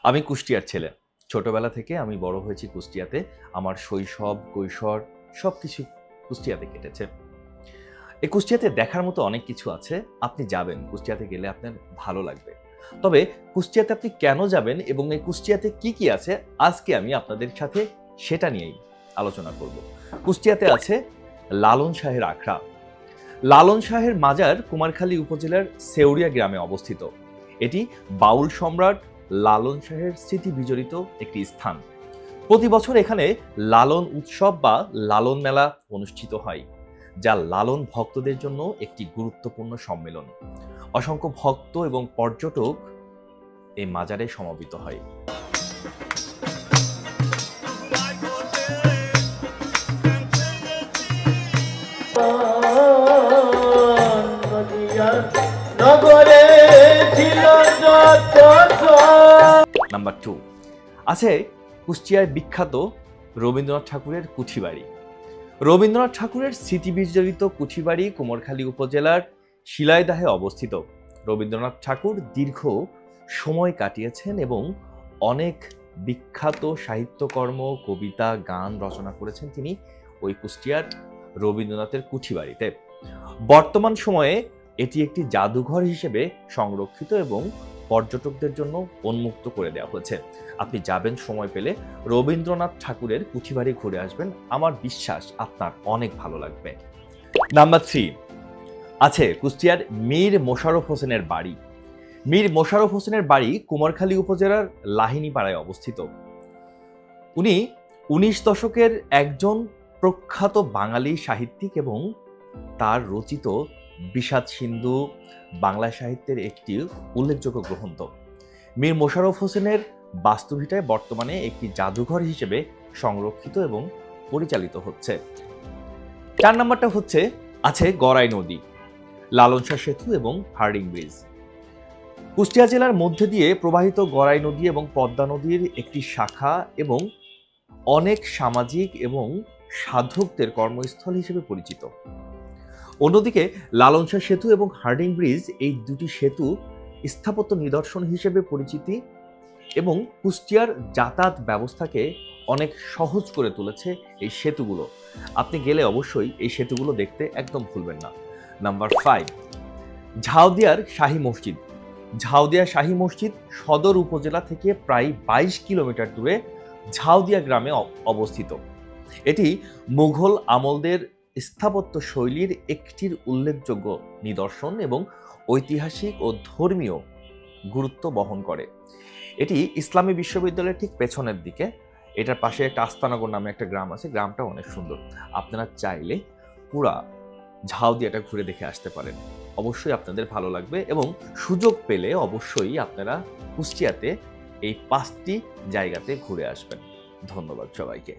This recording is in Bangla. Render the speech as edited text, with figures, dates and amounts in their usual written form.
আমি কুষ্টিয়ার ছেলে। ছোটবেলা থেকে আমি বড় হয়েছি কুষ্টিয়াতে। আমার শৈশব, কৈশোর সবকিছু কুষ্টিয়াতে কেটেছে। এই কুষ্টিয়াতে দেখার মতো অনেক কিছু আছে। আপনি যাবেন, কুষ্টিয়াতে গেলে আপনার ভালো লাগবে। তবে কুষ্টিয়াতে আপনি কেন যাবেন এবং এই কুষ্টিয়াতে কি আছে আজকে আমি আপনাদের সাথে সেটা নিয়েই আলোচনা করব। কুষ্টিয়াতে আছে লালন শাহের আখড়া। লালন শাহের মাজার কুমারখালী উপজেলার সেউরিয়া গ্রামে অবস্থিত। এটি বাউল সম্রাট লালন শাহের স্মৃতি বিজড়িত একটি স্থান। প্রতি বছর এখানে লালন উৎসব বা লালন মেলা অনুষ্ঠিত হয়, যা লালন ভক্তদের জন্য একটি গুরুত্বপূর্ণ সম্মেলন। অসংখ্য ভক্ত এবং পর্যটক এই মাজারে সমবেত হয়। নাম্বার 2 আছে কুষ্টিয়ার বিখ্যাত রবীন্দ্রনাথ ঠাকুরের কুঠিবাড়ি। রবীন্দ্রনাথ ঠাকুরের স্মৃতি বিজড়িত কুঠিবাড়ি কুমারখালী উপজেলার শিলাইদহে অবস্থিত। রবীন্দ্রনাথ ঠাকুর দীর্ঘ সময় কাটিয়েছেন এবং অনেক বিখ্যাত সাহিত্যকর্ম, কবিতা, গান রচনা করেছেন তিনি ওই কুষ্টিয়ার রবীন্দ্রনাথের কুঠিবাড়িতে। বর্তমান সময়ে এটি একটি জাদুঘর হিসেবে সংরক্ষিত এবং পর্যটকদের জন্য উন্মুক্ত করে দেওয়া হয়েছে। আপনি যাবেন, সময় পেলে রবীন্দ্রনাথ ঠাকুরের কুঠিবাড়ি ঘুরে আসবেন। আমার বিশ্বাস আপনার অনেক ভালো লাগবে। নাম্বার 3 আছে কুষ্টিয়ার মীর মোশাররফ হোসেনের বাড়ি। মীর মোশাররফ হোসেনের বাড়ি কুমারখালী উপজেলার লাহিনীপাড়ায় অবস্থিত। উনি 19 দশকের একজন প্রখ্যাত বাঙালি সাহিত্যিক এবং তার রচিত বিষাদ সিন্ধু বাংলা সাহিত্যের একটি উল্লেখযোগ্য গ্রন্থ। মীর মোশাররফ হোসেনের বাস্তুভিটায় বর্তমানে একটি জাদুঘর হিসেবে সংরক্ষিত এবং পরিচালিত হচ্ছে। 4 নম্বরটা হচ্ছে আছে গড়াই নদী, লালন শাহ সেতু এবং হার্ডিং ব্রিজ। কুষ্টিয়া জেলার মধ্যে দিয়ে প্রবাহিত গড়াই নদী এবং পদ্মা নদীর একটি শাখা এবং অনেক সামাজিক এবং সাধকদের কর্মস্থল হিসেবে পরিচিত। অন্যদিকে লালন শাহ সেতু এবং হার্ডিং ব্রিজ এই দুটি সেতু স্থাপত্য নিদর্শন হিসেবে পরিচিতি এবং কুষ্টিয়ার যাতায়াত ব্যবস্থাকে অনেক সহজ করে তুলেছে এই সেতুগুলো। আপনি গেলে অবশ্যই এই সেতুগুলো দেখতে একদম ভুলবেন না। নাম্বার 5 ঝাউদিয়ার শাহী মসজিদ। ঝাউদিয়া শাহী মসজিদ সদর উপজেলা থেকে প্রায় 22 কিলোমিটার দূরে ঝাউদিয়া গ্রামে অবস্থিত। এটি মুঘল আমলদের স্থাপত্য শৈলীর একটির উল্লেখযোগ্য নিদর্শন এবং ঐতিহাসিক ও ধর্মীয় গুরুত্ব বহন করে। এটি ইসলামী বিশ্ববিদ্যালয়ের ঠিক পেছনের দিকে। এটার পাশে একটা আস্তানগর নামে একটা গ্রাম আছে, গ্রামটা অনেক সুন্দর। আপনারা চাইলে পুরা ঝাউদিয়াটা ঘুরে দেখে আসতে পারেন, অবশ্যই আপনাদের ভালো লাগবে। এবং সুযোগ পেলে অবশ্যই আপনারা কুষ্টিয়াতে এই 5টি জায়গাতে ঘুরে আসবেন। ধন্যবাদ সবাইকে।